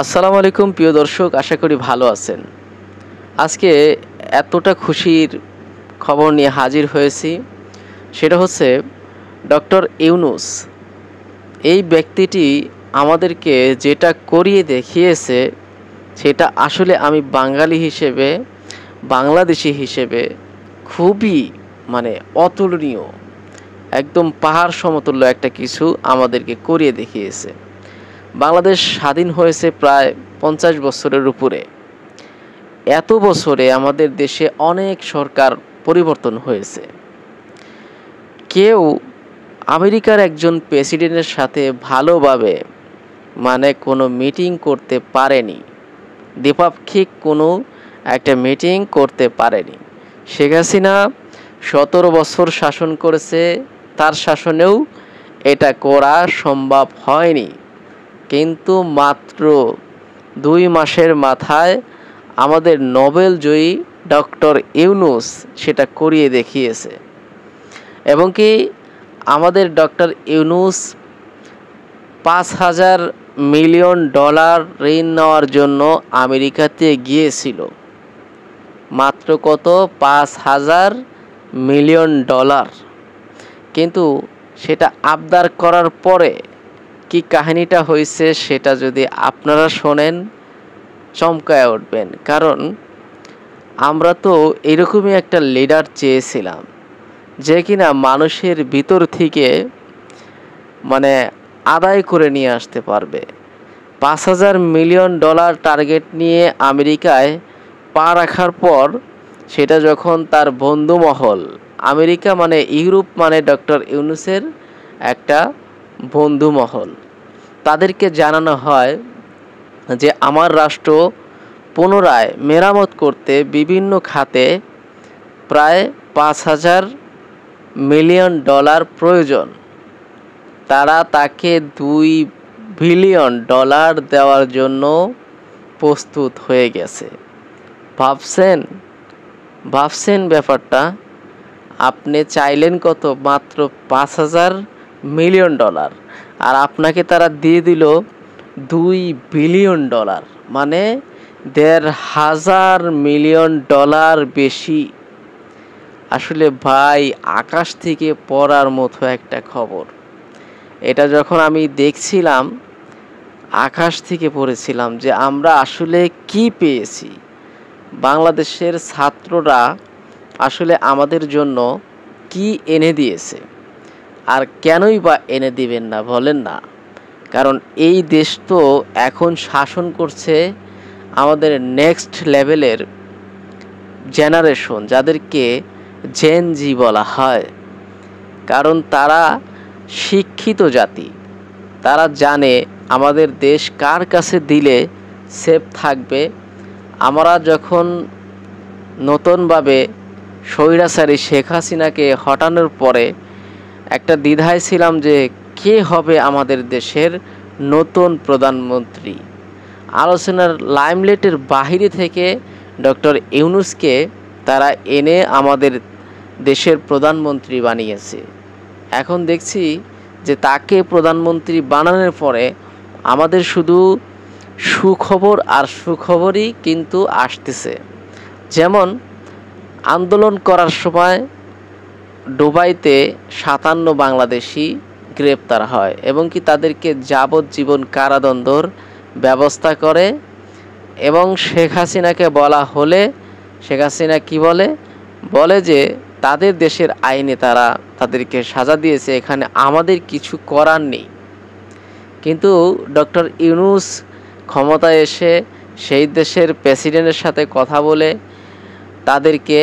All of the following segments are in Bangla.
আসসালামু আলাইকুম প্রিয় দর্শক, আশা করি ভালো আছেন। আজকে এতটা খুশির খবর নিয়ে হাজির হয়েছি, সেটা হচ্ছে ডক্টর ইউনূস। এই ব্যক্তিটি আমাদেরকে যেটা করিয়ে দেখিয়েছে, সেটা আসলে আমি বাঙালি হিসেবে, বাংলাদেশি হিসেবে খুবই অতুলনীয়, একদম পাহাড় সমতুল্য একটা কিছু আমাদেরকে করিয়ে দেখিয়েছে। বাংলাদেশ স্বাধীন হয়েছে প্রায় 50 বছরের উপরে। এত বছরে আমাদের দেশে অনেক সরকার পরিবর্তন হয়েছে। কেউ আমেরিকার একজন প্রেসিডেন্টের সাথে ভালোভাবে কোনো মিটিং করতে পারেনি, দ্বিপাক্ষিক কোনো একটা মিটিং করতে পারেনি। শেখ হাসিনা 17 বছর শাসন করেছে, তার শাসনেও এটা করা সম্ভব হয়নি। কিন্তু মাত্র 2 মাসের মাথায় আমাদের নোবেল জয়ী ডক্টর ইউনূস সেটা করিয়ে দেখিয়েছে। এবং কি আমাদের ডক্টর ইউনূস $5,000 মিলিয়ন ঋণ নেওয়ার জন্য আমেরিকাতে গিয়েছিল। মাত্র কত? $5,000 মিলিয়ন। কিন্তু সেটা আবদার করার পরে কি কাহিনীটা হয়েছে সেটা যদি আপনারা শোনেন, চমকায় উঠবেন। কারণ আমরা তো এরকমই একটা লিডার চেয়েছিলাম, যে কিনা মানুষের ভিতর থেকে আদায় করে নিয়ে আসতে পারবে। $5,000 মিলিয়ন টার্গেট নিয়ে আমেরিকায় পা রাখার পর সেটা যখন তার বন্ধুমহল, আমেরিকা ইউরোপ ডক্টর ইউনূসের একটা বন্ধুমহল, তাদেরকে জানানো হয় যে আমার রাষ্ট্র পুনরায় মেরামত করতে বিভিন্ন খাতে প্রায় $5,000 মিলিয়ন প্রয়োজন। তারা তাকে $2 বিলিয়ন দেওয়ার জন্য প্রস্তুত হয়ে গেছে। ভাবছেন ব্যাপারটা? আপনি চাইলেন কত? মাত্র $5,000 মিলিয়ন, আর আপনাকে তারা দিয়ে দিল $2 বিলিয়ন, মানে $1,500 মিলিয়ন বেশি। আসলে ভাই, আকাশ থেকে পড়ার মতো একটা খবর। এটা যখন আমি দেখছিলাম, আকাশ থেকে পড়েছিলাম যে আমরা আসলে কি পেয়েছি। বাংলাদেশের ছাত্ররা আসলে আমাদের জন্য কি এনে দিয়েছে, আর কেনই বা এনে দিবেন না বলেন না? কারণ এই দেশ তো এখন শাসন করছে আমাদের নেক্সট লেভেলের জেনারেশন, যাদেরকে জেন জি বলা হয়। কারণ তারা শিক্ষিত জাতি, তারা জানে আমাদের দেশ কার কাছে দিলে সেফ থাকবে। আমরা যখন নতুনভাবে স্বৈরাচারী শেখ হাসিনাকে হটানোর পরে একটা দ্বিধায় ছিলাম যে কে হবে আমাদের দেশের নতুন প্রধানমন্ত্রী। আলোচনার লাইমলাইটের বাহিরে থেকে ডক্টর ইউনূসকে তারা এনে আমাদের দেশের প্রধানমন্ত্রী বানিয়েছে। এখন দেখছি যে তাকে প্রধানমন্ত্রী বানানোর পরে আমাদের শুধু সুখবর আর সুখবরই কিন্তু আসতেছে। যেমন আন্দোলন করার সময় দুবাইতে 57 বাংলাদেশি গ্রেপ্তার হয় এবং কি তাদেরকে যাবজ্জীবন কারাদণ্ডর ব্যবস্থা করে। এবং শেখ হাসিনাকে বলা হলে শেখ হাসিনা কি বলে যে তাদের দেশের আইনে তারা তাদেরকে সাজা দিয়েছে, এখানে আমাদের কিছু করার নেই। কিন্তু ডক্টর ইউনূস ক্ষমতায় এসে সেই দেশের প্রেসিডেন্টের সাথে কথা বলে তাদেরকে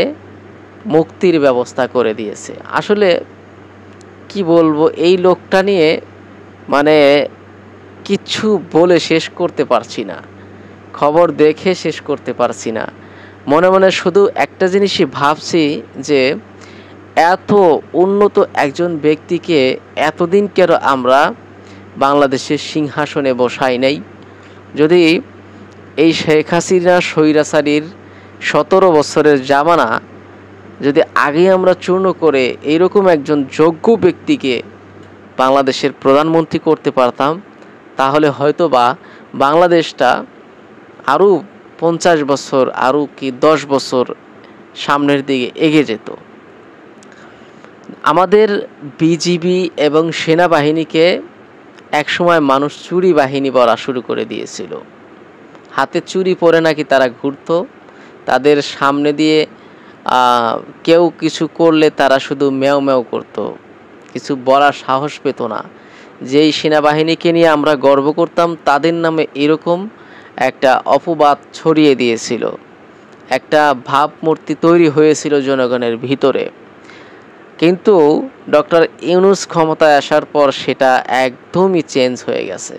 মুক্তির ব্যবস্থা করে দিয়েছে। আসলে কি বলবো, এই লোকটা নিয়ে কিচ্ছু বলে শেষ করতে পারছি না, খবর দেখে শেষ করতে পারছি না। মনে মনে শুধু একটা জিনিসই ভাবছি যে এত উন্নত একজন ব্যক্তিকে এতদিন কেন আমরা বাংলাদেশের সিংহাসনে বসাই নাই। যদি এই শেখ হাসিনা স্বৈরাচারীর 17 বছরের জামানা যদি আগে আমরা চূর্ণ করে এইরকম একজন যোগ্য ব্যক্তিকে বাংলাদেশের প্রধানমন্ত্রী করতে পারতাম, তাহলে হয়তোবা বাংলাদেশটা আরও 50 বছর আরও কি 10 বছর সামনের দিকে এগিয়ে যেত। আমাদের বিজিবি এবং সেনাবাহিনীকে একসময় মানুষ চুরি বাহিনী বলা শুরু করে দিয়েছিল। হাতে চুরি পরে নাকি তারা ঘুরত, তাদের সামনে দিয়ে কেউ কিছু করলে তারা শুধু ম্যাও ম্যাও করত, কিছু বলার সাহস পেত না। যেই সেনাবাহিনীকে নিয়ে আমরা গর্ব করতাম তাদের নামে এরকম একটা অপবাদ ছড়িয়ে দিয়েছিল, একটা ভাবমূর্তি তৈরি হয়েছিল জনগণের ভিতরে। কিন্তু ডক্টর ইউনূস ক্ষমতায় আসার পর সেটা একদমই চেঞ্জ হয়ে গেছে।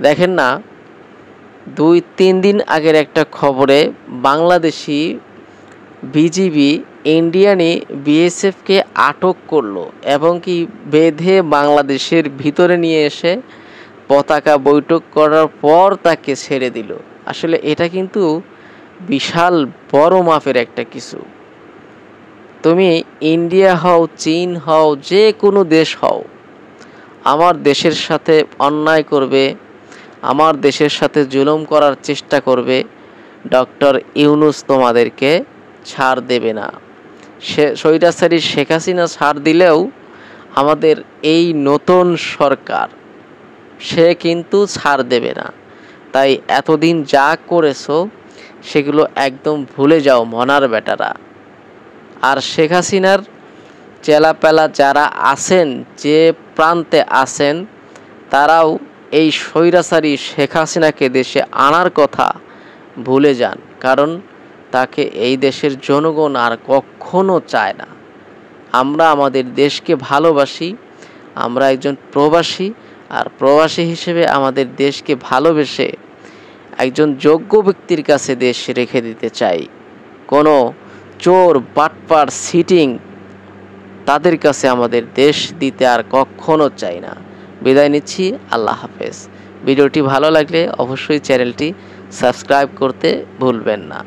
দেখেন না, 2-3 দিন আগের একটা খবরে বাংলাদেশি বিজিবি ইন্ডিয়ানি বিএসএফকে আটক করলো এবং কি বেঁধে বাংলাদেশের ভিতরে নিয়ে এসে পতাকা বৈঠক করার পর তাকে ছেড়ে দিল। আসলে এটা কিন্তু বিশাল বড় মাপের একটা কিছু। তুমি ইন্ডিয়া হও, চীন হও, যে কোনো দেশ হও, আমার দেশের সাথে অন্যায় করবে, আমার দেশের সাথে জুলুম করার চেষ্টা করবে, ডক্টর ইউনূস তোমাদেরকে ছাড় দেবে না। স্বৈরাচারী শেখ হাসিনা ছাড় দিলেও আমাদের এই নতুন সরকার সে কিন্তু ছাড় দেবে না। তাই এতদিন যা করেছো সেগুলো একদম ভুলে যাও মনার বেটারা। আর শেখ হাসিনার চেলাপেলা যারা আছেন, যে প্রান্তে আছেন, তারাও এই স্বৈরাচারী শেখ হাসিনাকে দেশে আনার কথা ভুলে যান, কারণ তাকে এই দেশের জনগণ আর কখনো চায় না। আমরা আমাদের দেশকে ভালোবাসি, আমরা একজন প্রবাসী, আর প্রবাসী হিসেবে আমাদের দেশকে ভালোবেসে একজন যোগ্য ব্যক্তির কাছে দেশ রেখে দিতে চাই। কোনো চোর, বাটপার, সিটিং তাদের কাছে আমাদের দেশ দিতে আর কখনো চাই না। বিদায় নিচ্ছি, আল্লাহ হাফেজ। ভিডিওটি ভালো লাগলে অবশ্যই চ্যানেলটি সাবস্ক্রাইব করতে ভুলবেন না।